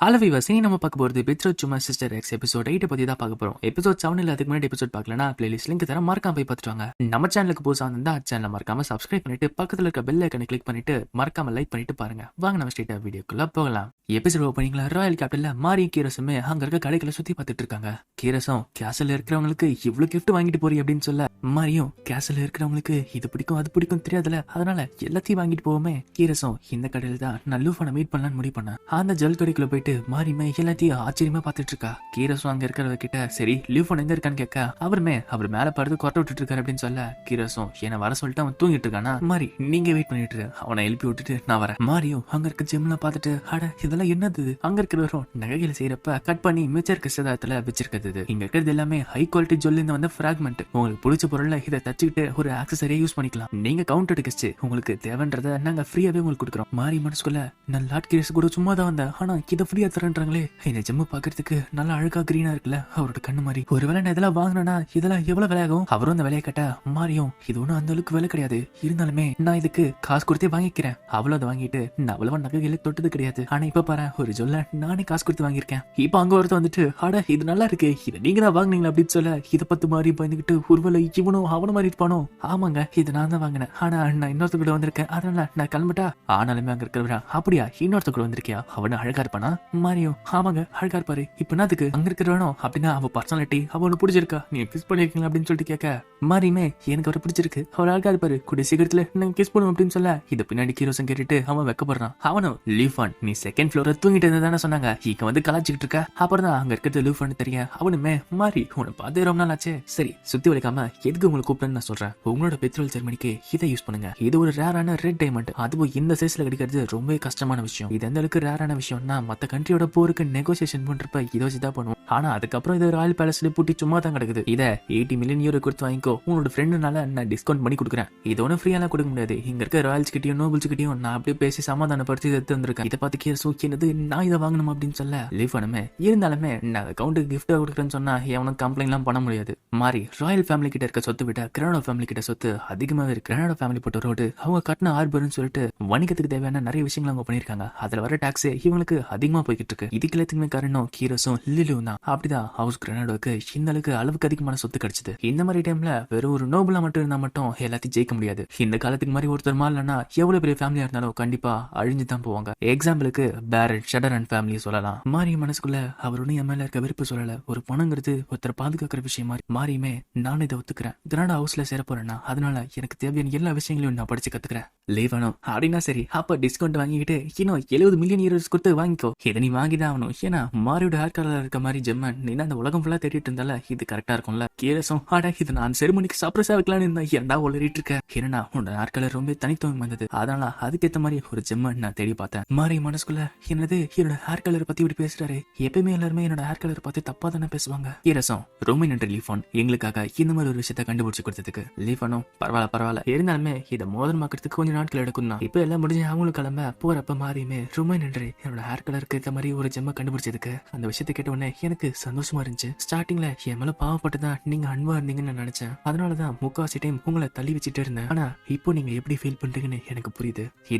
அளவிவாசி நம்ம பார்க்க போகிறது பெட்ரோட் சும்மா சிஸ்டர் எக்ஸ் எபிசோட் 8 பற்றி தான் பார்க்க போகிறோம். எபிசோட் 7 இல்லை அதுக்கு முன்னாடி எபிசோட் பார்க்கலனா பிளேலிஸ்ட் லிங்க் தர மறக்காம போய் பார்த்துட்டு நம்ம சேனலுக்கு புதுசாக இருந்தா சேனலை மறக்காம சப்ஸ்கிரைப் பண்ணிட்டு பக்கத்தில் இருக்க பெல் ஐக்கனை கிளிக் பண்ணிட்டு மறக்காம லைக் பண்ணிட்டு பாருங்க. வாங்க நம்ம ஸ்ட்ரெயிட்டா வீடியோக்குள்ள போகலாம். எபிசோட் ஓப்பனிங்ல ராயல் கேப்டன்ல மாரி கீரசுமே அங்க இருக்க கடைகளை சுத்தி பார்த்துட்டு இருக்காங்க. கீரசும் கேசல்ல இருக்கிறவங்களுக்கு இவ்வளவு கிஃப்ட் வாங்கிட்டு போறீ அப்படின்னு சொல்ல மாரியும் கேசல்ல இருக்கிறவங்களுக்கு இது பிடிக்கும் அது பிடிக்கும் தெரியாதுல, அதனால எல்லாத்தையும் வாங்கிட்டு போவோமே. கீரசும் இந்த கடையில தான் நான் லூஃபனை மீட் பண்ணலான்னு முடிவு பண்ணேன். அந்த ஜுவல் கடைக்குள்ள போயிட்டு மாரியுமே எல்லாத்தையும் ஆச்சரியமா பார்த்துட்டு இருக்கா. கீரசும் அங்க இருக்கிறவ கிட்ட சரி லூஃபன் எங்க இருக்கான்னு கேட்க அவர் மேல படுத்து கொட்ட விட்டுட்டு இருக்காரு அப்படின்னு சொல்ல கீரசும் என்ன வர சொல்லிட்டு அவன் தூங்கிட்டு இருக்கானா. மாரி நீங்க வெயிட் பண்ணிட்டு அவனை எழுப்பி விட்டுட்டு நான் வரேன். மாரியும் அங்க இருக்க ஜிம்ல பார்த்துட்டு அட இதெல்லாம் என்னது, அங்க இருக்கிறவரும் நகைகளை செய்யறப்ப கட் பண்ணி மிச்சம் இருக்க சேதாரத்துல வச்சிருக்கிறது. இங்க இருக்கிறது எல்லாமே ஹை குவாலிட்டி ஜுவல்ல வந்த பிராக்மெண்ட். உங்களுக்கு பிடிச்ச பொருள்ல இதை தச்சுக்கிட்டு ஒரு ஆக்சசரியா யூஸ் பண்ணிக்கலாம். நீங்க கவுண்டர் கெஸ்ட் உங்களுக்கு தேவைன்றத நாங்க ஃப்ரீயாவே உங்களுக்கு கொடுக்குறோம். மாரி மனசுக்குள்ள நான் லாட் கீரஸ் கூட சும்மா தான் வந்தேன், ஆனா இதை ஃப்ரீயா தரேன்றாங்களே. இந்த ஜிம்மு பாக்குறதுக்கு நல்லா அழகா கிரீனா இருக்குல்ல அவரோட கண்ணு மாதிரி. ஒருவேளை நான் இதெல்லாம் வாங்கினா இதெல்லாம் எவ்வளவு விலையாகும்? அவரும் அந்த விலையை கேட்டா மாரியும் இது ஒன்னும் அந்த அளவுக்கு விலை கிடையாது, இருந்தாலுமே நான் இதுக்கு காசு கொடுத்தே வாங்கிக்கிறேன். அவ்வளவு அதை வாங்கிட்டு நான் அவ்வளவா நகைகளை தொட்டது கிடையாது, ஆனா இப்ப பாரு ஒரு சொல்ல நானே காசு கொடுத்து வாங்கியிருக்கேன். இப்ப அங்க ஒருத்த வந்துட்டு அட இது நல்லா இருக்கு, இதை நீங்க தான் வாங்கினீங்களா அப்படின்னு சொல்ல இதை பத்து மாதிரி பயந்துகிட்டு ஒருவேளை இவனும் அவன மாதிரி இருப்பானோ. ஆமாங்க இது நான் தான் வாங்கினேன், ஆனா நான் இன்னொருத்த கூட வந்திருக்கேன், அதனால நான் கிளம்பிட்டா. ஆனாலுமே அங்க இருக்கிறவரா அப்படியா இன்னொருத்த கூட வந்திருக்கியா, அவனு அழகா இருப்பானா? மாரியும் ஆமாங்க அழகா இருப்பாரு, இப்ப என்னதுக்கு அங்க இருக்கிறவனோ அப்படின்னா அவ பர்சனாலிட்டி அவனு பிடிச்சிருக்கா, நீ கிஸ் பண்ணிருக்கீங்களா அப்படின்னு சொல்லிட்டு கேட்க மாரியுமே எனக்கு அவரை பிடிச்சிருக்கு, அவர் அழகா இருப்பாரு, கூடிய சீக்கிரத்துல நான் கிஸ் பண்ணுவோம் அப்படின்னு சொல்ல இதை பின்னாடி கீரோசம் கேட்டுட்டு அவன் வெக்கப்படுறான். அவனும் லீஃபான் நீ செகண்ட் ஃப்ளோர்ல தூங்கிட்டு இருந்தானே சொன்னாங்க, இங்க வந்து கலாச்சிக்கிட்டு இருக்க. அப்புறம் தான் அங்க இருக்கிறது லூஃபான் தெரிய. அவனுமே மாரி உன்னை பார்த்து ரொம்ப நாள் ஆச்சு, சரி சுத்தி வளைக்காம எதுக்கு உங்களுக்கு கூப்பிட்டேன்னு நான் சொல்றேன். உங்களோட பெட்ரோல் செர்மனிக்கு இதை யூஸ் பண்ணுங்க. இது ஒரு ரேரான ரெட் டைமண்ட், அதுவும் இந்த சைஸ்ல கிடைக்கிறது ரொம்ப கஷ்டமான விஷயம். இது எந்த அளவுக்கு ரேரான விஷயம்னா மத்த கண்ட்ரியோட போருக்கு நெகோசியேஷன் பண்றப்ப இதை வச்சுதான் பண்ணுவோம். ஆனா அதுக்கப்புறம் இது ராயல் பேலஸ்ல பூட்டி சும்மா தான் கிடக்குது. இதை 80 மில்லியன் யூரோ கொடுத்து வாங்கிக்கோ, உங்களோட ஃப்ரெண்டுனால நான் டிஸ்கவுண்ட் பண்ணி கொடுக்குறேன். இது ஒன்னும் ஃப்ரீயெல்லாம் கொடுக்க முடியாது. இங்க இருக்க ராயல்ஸ் கிட்டையும் நோபல்ஸ் கிட்டையும் நான் அப்படியே பேசி சமாதானப்படுத்தி எடுத்து வந்திருக்கேன். இதை பார்த்து சூக்கினது நான் இதை வாங்கணும் அப்படின்னு சொல்ல லீஃபானுமே இருந்தாலுமே நான் அக்கௌண்ட்டுக்கு கிஃப்ட் கொடுக்குறேன்னு சொன்னா எவனும் கம்ப்ளைண்ட் எல்லாம் பண்ண முடியாது. மாறி ராயல் ஃபேமிலி கிட்ட இருக்க சொத்து விட கிரானோ ஃபேமிலி கிட்ட சொத்து அதிகமாவே இருக்கு. கிரானோ ஃபேமிலி போட்ட ரோடு அவங்க கட்டின ஆர்பர்னு சொல்லிட்டு வணிகத்துக்கு தேவையான நிறைய விஷயங்கள் அவங்க பண்ணிருக்காங்க. அதுல வர டாக்ஸ் இவங்களுக்கு அதிகமா போய்கிட்டு இருக்கு. இதுக்கு எல்லாத்துக்குமே காரணம் கீரோஸும் லிலுவும் தான். அப்படிதான் ஹவுஸ் கிரானோக்கு இந்த அளவுக்கு அதிகமான சொத்து கிடைச்சது. இந்த மாதிரி டைம்ல வெறும் ஒரு நோபலா மட்டும் இருந்தா மட்டும் எல்லாத்தையும் ஜெயிக்க முடியாது. இந்த காலத்துக்கு மாதிரி ஒருத்தர் மாறலன்னா எவ்வளவு பெரிய ஃபேமிலியா இருந்தாலும் கண்டிப்பா அழிஞ்சுதான் போவாங்க. எக்ஸாம்பிளுக்கு பேரட் ஷடர் அண்ட் ஃபேமிலி சொல்லலாம். மாறி மனசுக்குள்ள அவர் ஒன்னும் என் மேல இருக்க வெறுப்பு சொல்லல, ஒரு பணங்கிறது ஒருத்தர் பாதுகாக்கிற விஷயம் மாதிரி. மாறியுமே நான் இதை ஒத்துக்கிறேன். கிரானோ ஹவுஸ்ல சேர போறேன்னா அதனால எனக்கு தேவையான எல்லா விஷயங்களையும் நான் படிச்சு கத்துக்கிறேன். லேவனும் அப்படின்னா சரி அப்ப டிஸ்கவுண்ட் வாங்கிக்கிட்டு இன்னும் 70 மில்லியன் யூரோஸ் கொடுத்து வாங்கிக்கோ, இதை நீ வாங்கிதான் ஆகணும். ஏன்னா மாரியோட ஹேர் கலர்ல இருக்க மாதிரி ஜெம்மன் நீ அந்த உலகம் ஃபுல்லா தேடிட்டு இருந்தால இது கரெக்டா இருக்கும்ல. கீரசும் ஆடா இது நான் செரிமனிக்கு சர்ப்ரைஸா வைக்கலான்னு இருந்தா ஏன்டா உளறிட்டு இருக்க, ஏன்னா உன்னோட ஹேர் கலர் ரொம்ப தனித்துவம் வந்தது, அதனால அதுக்கேற்ற மாதிரி ஒரு ஜெம்மன் நான் தேடி பார்த்தேன். மாரி மனசுக்குள்ள என்னது என்னோட ஹேர் கலர் பத்தி இப்படி பேசுறாரு, எப்பயுமே எல்லாருமே என்னோட ஹேர் கலர் பத்தி தப்பா தானே பேசுவாங்க. கீரசும் ரொம்ப நன்றி லீஃபான் எங்களுக்காக இந்த மாதிரி ஒரு விஷயத்த கண்டுபிடிச்சு கொடுத்ததுக்கு. லீஃபானும் பரவாயில்ல இருந்தாலுமே இதை மோதிரமாக்கிறதுக்கு கொஞ்சம் நாட்கள் எடுக்கும் தான். இப்ப எல்லாம் முடிஞ்சு அவங்களும் கிளம்ப போறப்ப மாறியுமே ரொம்ப நன்றி என்னோட ஹேர் கலருக்கு ஏற்ற மாதிரி ஒரு ஜெம்ம கண்டுபிடிச்சதுக்கு. அந்த விஷயத்தை கேட்ட உடனே எனக்கு சந்தோஷமா இருந்துச்சு. ஸ்டார்டிங்ல என் மேல பாவப்பட்டுதான் நீங்க அன்பா இருந்தீங்கன்னு நான் நினைச்சேன், அதனாலதான் முக்காவாசி டைம் உங்களை தள்ளி வச்சுட்டு இருந்தேன். ஆனா இப்போ நீங்க எப்படி ஃபீல் பண்றீங்கன்னு எனக்கு புரியுது.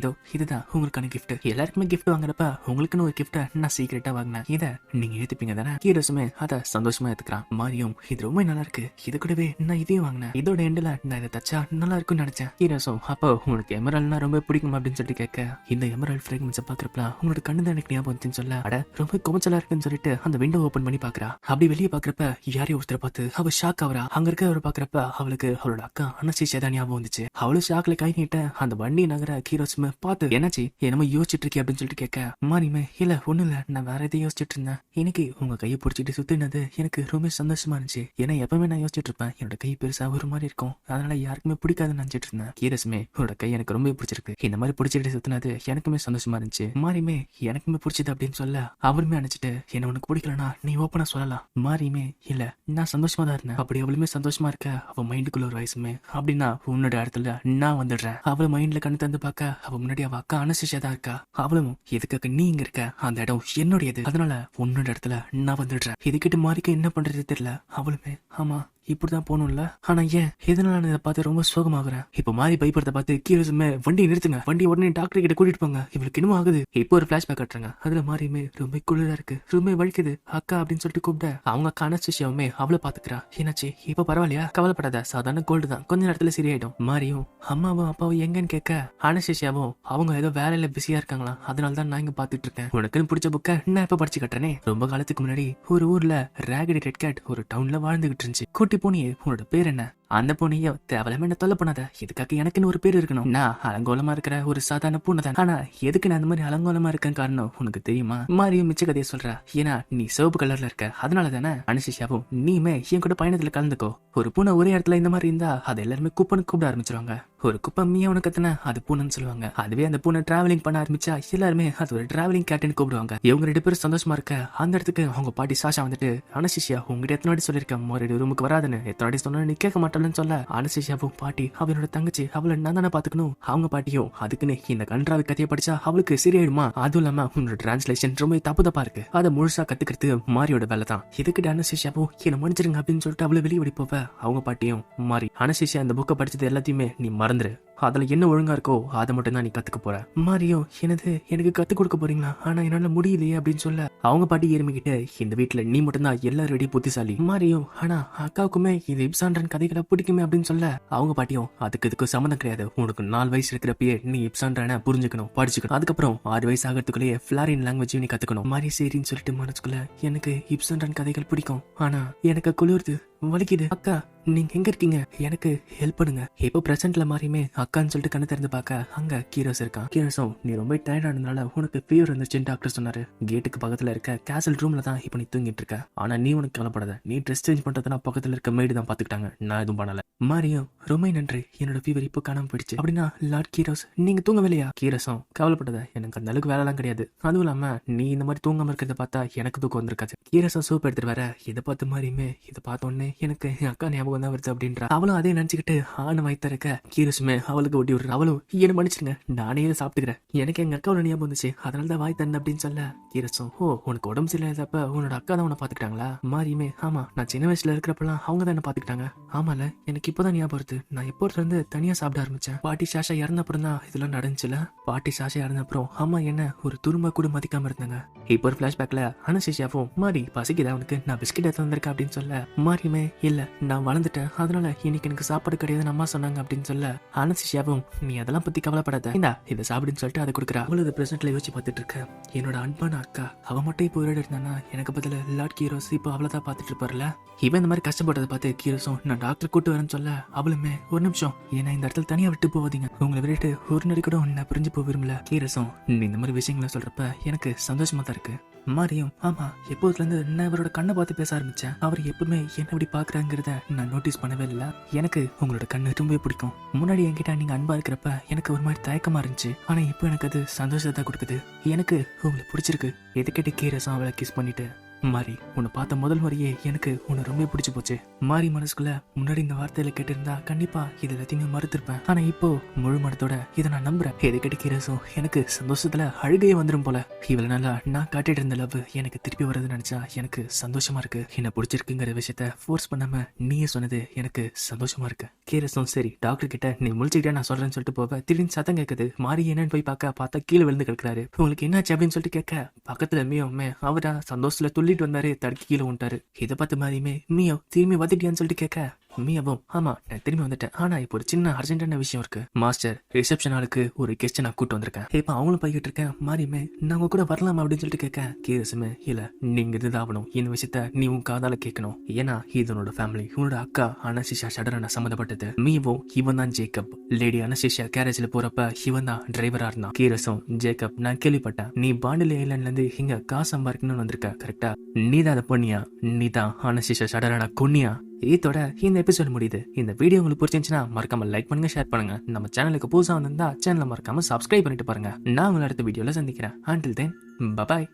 இதுதான் உங்களுக்கான கிஃப்ட். எல்லாருக்குமே கிஃப்ட் வாங்குறப்ப உங்களுக்குன்னு ஒரு கிஃப்ட நான் சீக்கிரட்டா வாங்கினேன், இதை நீங்க ஏத்துப்பீங்க தானே. கீரசுமே அத சந்தோஷமா ஏத்துக்கிறான். மாரியும் இது ரொம்ப நல்லா இருக்கு, இது கூடவே நான் இதையும் வாங்கினேன், இதோட எண்டுல நான் இதை தச்சா நல்லா இருக்கும்னு நினைச்சேன். கீரசும் அப்போ உங்களுக்கு எமரல்னா ரொம்ப பிடிக்கும் அப்படின்னு சொல்லிட்டு கேட்க இந்த எமரல் ஃப்ரேக்ரன்ஸ் பாக்குறப்ப உங்களோட கண்ணு தான் எனக்கு ஞாபகம் வந்துச்சுன்னு சொல்ல அட ரொம்ப குமச்சலா இருக்குன்னு சொல்லிட்டு அந்த விண்டோ ஓபன் பண்ணி பாக்குறா. அப்படி வெளியே பாக்குறப்ப யாரையும் ஒருத்தரை பார்த்து அவ ஷாக் ஆகுறா. அங்க இருக்கிறவரை பாக்குறப்ப அவளுக்கு அவளோட அக்கா அனஸ்தீசியா தான் ஞாபகம் வந்துச்சு. அவளும் ஷாக்ல கை நீட்ட அந்த வண்டி நகர கீரோசுமே பார்த்து என்னாச்சு என்னமோ யோசிச்சுட்டு இருக்கே அப்படின்னு சொல்லிட்டு கேட்க மாரியுமே இல்ல ஒண்ணு இல்ல நான் வேற எதையும் யோசிச்சுட்டு இருந்தேன், இன்னைக்கு உங்க கையை பிடிச்சிட்டு சுத்தினது எனக்கு ரொம்ப சந்தோஷமா இருந்துச்சு. ஏன்னா எப்பவுமே நான் யோசிச்சுட்டு இருப்பேன் என்னோட கை பெருசா ஒரு மாதிரி இருக்கும், அதனால யாருக்குமே பிடிக்காதுன்னு நினைச்சிட்டு இருந்தேன். கீரசுமே உன்னோட கை எனக்கு ரொம்ப பிடிச்சிருக்கு, இந்த மாதிரி பிடிச்சிட்டு சுத்தினது எனக்குமே சந்தோஷமா இருந்துச்சு. மாரியுமே எனக்குமே பிடிச்சது அப்படின்னு சொல்ல அவருமே நினைச்சிட்டு என்ன உனக்கு பிடிக்கலனா நீ ஓப்பனா சொல்லலாம். மாரியுமே இல்ல நான் சந்தோஷமா தான் இருந்தேன். அப்படி அவளுமே சந்தோஷமா இருக்க அவ மைண்டுக்குள்ள ஒரு வயசுமே அப்படின்னா உன்னோட இடத்துல நான் வந்துடுறேன். அவள மைண்ட்ல கண்ணு தந்து பார்க்க அவ முன்னாடி அவ அக்கா அனஸ்தீசியா தான் இருக்கா. அவளும் எதுக்காக நீ இங்க இருக்க, அந்த இடம் என்னுடையது, அதனால உன்னோட இடத்துல நான் வந்துடுறேன். இதுக்கிட்ட மாறிக்க என்ன பண்றது தெரியல. அவளுமே ஆமா இப்படிதான் போகணும்ல. ஆனா ஏன் எதனால நான் இதை பார்த்து ரொம்ப சோகமாகறேன். இப்ப மாறி பயப்படுறத பார்த்து கீரஸுமே வண்டியை நிறுத்துங்க, வண்டியை உடனே டாக்டர் கிட்ட கூட்டிட்டு போங்க, இவளுக்கு இன்னும் ஆகுது. இப்போ ஒரு பிளாஷ்பேக் கட்டுறாங்க. அதுல மாறியுமே ரொம்ப குளிரா இருக்கு, ரொம்ப வலிக்குது அக்கா அப்படின்னு சொல்லிட்டு கூப்பிட அவங்க அக்கா அனஸ்தேசியாவுமே அவளை பாத்துக்கிறா. என்னாச்சு இப்ப பரவாயில்லையா, கவலைப்படாத, சாதாரண கோல்டு தான், கொஞ்ச நேரத்துல சரியாயிடும். மாறியும் அம்மாவும் அப்பாவும் எங்கன்னு கேட்க அனஸ்தேசியாவும் அவங்க ஏதோ வேலையில பிஸியா இருக்காங்களா, அதனால தான் நான் இங்க பாத்துட்டு இருக்கேன். உனக்குன்னு பிடிச்ச புக்கை நான் இப்ப படிச்சு கட்டுறேனே. ரொம்ப காலத்துக்கு முன்னாடி ஒரு ஊர்ல ராகடி ரெட் கேட் ஒரு டவுன்ல வாழ்ந்துகிட்டு இருந்துச்சு. குட்டி பூனியே உன்னோட பேர் என்ன? அந்த பூனையோ தேவலாம என்ன தொல்லை பண்ணாத, இதுக்காக எனக்குன்னு ஒரு பேர் இருக்கணும். நான் அலங்கோலமா இருக்கிற ஒரு சாதாரண பூனை தான். ஆனா எதுக்கு நான் அந்த மாதிரி அலங்கோலமா இருக்கேன் காரணம் உனக்கு தெரியுமா? மாரியும் மிச்ச கதையை சொல்றா. ஏன்னா நீ சிவப்பு கலர்ல இருக்க, அதனால தானே. அனுஷிஷாவும் நீயுமே என் கூட பயணத்துல கலந்துக்கோ. ஒரு பூனை ஒரே இடத்துல இந்த மாதிரி இருந்தா அதை எல்லாருமே குப்பன்னு கூப்பிட ஆரம்பிச்சிருவாங்க. ஒரு குப்பை மீ உனக்கு எத்தனை அது பூனைன்னு சொல்லுவாங்க. அதுவே அந்த பூனை டிராவலிங் பண்ண ஆரம்பிச்சா எல்லாருமே அது ஒரு டிராவலிங் கேட்டன் கூப்பிடுவாங்க. இவங்க 2 பேரும் சந்தோஷமா இருக்க அந்த இடத்துக்கு அவங்க பாட்டி சாஷா வந்துட்டு அனுஷிஷா உங்ககிட்ட எத்தனை வாட்டி சொல்லிருக்கேன் மறுபடியும் ரூமுக்கு வராதுன்னு, எத்தனை வாட்டி சொன்னா நீ கேட்க மாட்டேன்னு சொல்ல அனுஷிஷாவும் பாட்டி அவனோட தங்கச்சி அவளை நான் தானே பாத்துக்கணும். அவங்க பாட்டியும் அதுக்குன்னு இந்த கன்றாவி கதையை படிச்சா அவளுக்கு சரியாயிடுமா, அதுவும் இல்லாம உன்னோட டிரான்ஸ்லேஷன் ரொம்ப தப்பு தப்பா இருக்கு, அதை முழுசா கத்துக்கிறது மாரியோட வேலை தான். இதுக்கிட்ட அனுஷிஷாவும் என்ன மன்னிச்சிருங்க அப்படின்னு சொல்லிட்டு அவளை வெளியே ஓடி போவ அவங்க பாட்டியும் மாறி அனுஷிஷா இந்த புக்கை படிச்சது எல்லாத்தையுமே நீ மறந்துரு, அதுல என்ன ஒழுங்கா இருக்கோ அதை மட்டும் தான் நீ கத்துக்க போற. மாரியோ என்னது எனக்கு கத்து கொடுக்க போறீங்களா, ஆனா என்னால முடியலையே அப்படின்னு சொல்ல அவங்க பாட்டி எருமிக்கிட்ட இந்த வீட்டுல நீ மட்டும் தான் எல்லாரும் புத்திசாலி. மாரியோ ஆனா அக்காவுக்குமே இது இப்சாண்ட்ரன் கதைகளை பிடிக்குமே அப்படின்னு சொல்ல அவங்க பாட்டியும் இதுக்கு சம்மந்தம் கிடையாது, உனக்கு 4 வயசு இருக்கிறப்பயே நீ இப்சாண்ட்ரனை புரிஞ்சுக்கணும் படிச்சுக்கணும், அதுக்கப்புறம் 6 வயசு ஆகிறதுக்குள்ளேயே பிளாரின் லாங்குவேஜ் நீ கத்துக்கணும். மாரி சரின்னு சொல்லிட்டு மனசுக்குள்ள எனக்கு இப்சாண்ட்ரன் கதைகள் பிடிக்கும், ஆனா எனக்கு குளிர்து வலிக்குது, அக்கா நீங்க எங்க இருக்கீங்க, எனக்கு ஹெல்ப் பண்ணுங்க. இப்போ பிரசன்ட்ல மாறியுமே அக்கான்னு சொல்லிட்டு கண்ணு திறந்து பார்க்க அங்க கீரஸ் இருக்கான். கீரஸும் நீ ரொம்ப டயர்ட் ஆனதுனால உனக்கு ஃபீவர் இருந்துச்சுன்னு டாக்டர் சொன்னாரு, கேட்டுக்கு பக்கத்துல இருக்க கேசல் ரூம்ல தான் இப்போ நீ தூங்கிட்டு இருக்க, ஆனா நீ உனக்கு கவலைப்படாத, நீ ட்ரெஸ் சேஞ்ச் பண்றதுனா பக்கத்துல இருக்க மேடு தான் பாத்துக்கிட்டாங்க, நான் எதுவும் பண்ணல. மாரியும் ரொம்ப நன்றி, என்னோட ஃபீவர் இப்போ காணாம போயிடுச்சு அப்படின்னா லார்ட் கீரஸ் நீங்க தூங்கவில்லையா? கீரஸும் கவலைப்படாத, எனக்கு அந்த அளவுக்கு வேலைலாம் கிடையாது, அதுவும் இல்லாம நீ இந்த மாதிரி தூங்காம இருக்கிறத பார்த்தா எனக்கு தூக்கம் வந்திருக்காது. கீரஸும் சூப் எடுத்துட்டு வர இதை பார்த்து மாரியுமே இதை பார்த்த உடனே எனக்கு அக்கா ஞாபகம் தான் வருது அப்படின்றா. அவளும் அதே நினைச்சுக்கிட்டு ஆன வயிற்று இருக்க கீரஸுமே அவளுக்கு ஒட்டி விடுற. அவளும் என்ன மன்னிச்சிருங்க நானே இதை சாப்பிட்டுக்கிறேன், எனக்கு எங்க அக்காவோட ஞாபகம் வந்துச்சு அதனால தான் வாய் தந்த அப்படின்னு சொல்ல கீரஸும் ஓ உனக்கு உடம்பு சரியில்லாதப்ப உன்னோட அக்கா தான் உன்னை பாத்துக்கிட்டாங்களா? மாரியுமே ஆமா நான் சின்ன வயசுல இருக்கிறப்பெல்லாம் அவங்க தான் என்ன பாத்துக்கிட்டாங்க. ஆமால எனக்கு இப்பதான் ஞாபகம் வருது, நான் எப்போதுல இருந்து தனியா சாப்பிட ஆரம்பிச்சேன், பாட்டி சாஷா இறந்த அப்புறம் தான் இதெல்லாம் நடந்துச்சுல. பாட்டி சாஷா இறந்த அப்புறம் அம்மா என்ன ஒரு துரும்ப கூட மதிக்காம இருந்தாங்க. இப்போ ஒரு பிளாஷ்பேக்ல அனுஷிஷாவும் மாரி பசிக்குதா உனக்கு, நான் பிஸ்கெட் எடுத்து வந்திருக்கேன் அப்படின்னு சொல்ல மாரியுமே இல்ல நான் வளர்ந்துட்டேன் அதனால இன்னைக்கு எனக்கு சாப்பாடு கிடையாதுன்னு அம்மா சொன்னாங்க அப்படின்னு சொல்ல அனுஷிஷாவும் நீ அதெல்லாம் பத்தி கவலைப்படாத, இந்தா இதை சாப்பிடுன்னு சொல்லிட்டு அதை கொடுக்குறா. அவளது பிரசன்ட்ல யோசிச்சு பார்த்துட்டு இருக்க என்னோட அன்பான அக்கா அவ மட்டும் இப்போ உயிரோட இருந்தானா எனக்கு பதில லார்ட் கீரோஸ் இப்போ அவளதான் பார்த்துட்டு இருப்பாருல. இவன் இந்த மாதிரி கஷ்டப்படுறத பார்த்து கீரோஸும் நான் டாக்டர் கூட்டு வரேன்னு சொல்ல அவளுமே ஒரு நிமிஷம் ஏன்னா இந்த இடத்துல தனியா விட்டு போவாதீங்க, உங்களை விட்டு ஒரு நடி கூட நான் பிரிஞ்சு போக விரும்பல. கீரோஸும் நீ இந்த மாதிரி விஷயங்களை சொல்றப்ப எனக்கு சந்தோஷமா தான் இருக்கு. மாரியும் ஆமா எப்போதுல இருந்து நான் இவரோட கண்ணை பார்த்து பேச ஆரம்பிச்சேன், அவர் எப்பவுமே என்ன இப்படி பாக்குறாங்கிறத நான் நோட்டீஸ் பண்ணவே இல்லை, எனக்கு உங்களோட கண்ணு ரொம்ப பிடிக்கும். முன்னாடி என்கிட்ட நீங்க அன்பா இருக்கிறப்ப எனக்கு ஒரு மாதிரி தயக்கமா இருந்துச்சு, ஆனா இப்போ எனக்கு அது சந்தோஷத்தை கொடுக்குது, எனக்கு உங்களை பிடிச்சிருக்கு. எதுக்கிட்ட கீரஸும் அவளை கிஸ் பண்ணிட்டு மாரி உன்னை பார்த்த முதல் முறையே எனக்கு உன்னை ரொம்ப பிடிச்சு போச்சு. மாரி மனசுக்குள்ள முன்னாடி இந்த வார்த்தையில கேட்டிருந்தா கண்டிப்பா இது எல்லாத்தையுமே மறுத்திருப்பேன், ஆனா இப்போ முழு மனத்தோட இதை நான் நம்புறேன். எது கீரஸும் எனக்கு சந்தோஷத்துல அழுகையே வந்துடும் போல, இவ்வளவு நாளா நான் காட்டிட்டு இருந்த லவ் எனக்கு திருப்பி வர்றது நினைச்சா எனக்கு சந்தோஷமா இருக்கு. என்ன பிடிச்சிருக்குங்கிற விஷயத்த ஃபோர்ஸ் பண்ணாம நீயே சொன்னது எனக்கு சந்தோஷமா இருக்கு. கீரஸும் சரி டாக்டர் கிட்ட நீ முழிச்சுக்கிட்டே நான் சொல்றேன்னு சொல்லிட்டு போவ திடீர்னு சத்தம் கேட்குது. மாரி என்னன்னு போய் பார்த்தா கீழே விழுந்து கிடக்குறாரு. உங்களுக்கு என்னாச்சு அப்படின்னு சொல்லிட்டு கேட்க பக்கத்துல மீயோமே அவரா சந்தோஷத்துல சொல்லிட்டு வந்தாரு, தடுக்கி கீழே வந்துட்டாரு. இதை பார்த்து மாதிரியுமே மீயோ திரும்பி வந்துட்டியான்னு சொல்லிட்டு கேட்க மீயாவும் ஆமா நான் திரும்பி வந்துட்டேன், ஆனா இப்போ ஒரு சின்ன அர்ஜென்டான விஷயம் இருக்கு. மாஸ்டர் ரிசப்ஷன் ஆளுக்கு ஒரு கெஸ்ட் நான் கூட்டு வந்திருக்கேன், இப்ப அவங்களும் போய்கிட்டு இருக்கேன். மாரியுமே நான் உங்க கூட வரலாமா அப்படின்னு சொல்லிட்டு கேட்க கீரஸுமே இல்ல நீங்க இதுதாகணும், இந்த விஷயத்த நீ உன் காதால கேட்கணும், ஏன்னா இது உன்னோட ஃபேமிலி, உன்னோட அக்கா அனசிஷா ஷடரன சம்மந்தப்பட்டது. மீவும் இவன் தான் ஜேக்கப், லேடி அனசிஷா கேரேஜ்ல போறப்ப இவன் தான் டிரைவரா இருந்தான். கீரஸும் ஜேக்கப் நான் கேள்விப்பட்டேன் நீ பாண்டில் ஐலாண்ட்ல இருந்து இங்க காசு சம்பாதிக்கணும்னு வந்திருக்க, கரெக்டா? நீ தான் அதை பண்ணியா? நீ தான் அனசிஷா ஷடரன கொன்னியா? இதோட இந்த எபிசோட் முடியுது. இந்த வீடியோ உங்களுக்கு பிடிச்சிருந்துச்சுன்னா மறக்காம லைக் பண்ணுங்க, ஷேர் பண்ணுங்க. நம்ம சேனலுக்கு புதுசா வந்திருந்தா சேனலை மறக்காம சப்ஸ்கிரைப் பண்ணிட்டு பாருங்க. நான் உங்களை அடுத்த வீடியோல சந்திக்கிறேன். Until then, bye bye.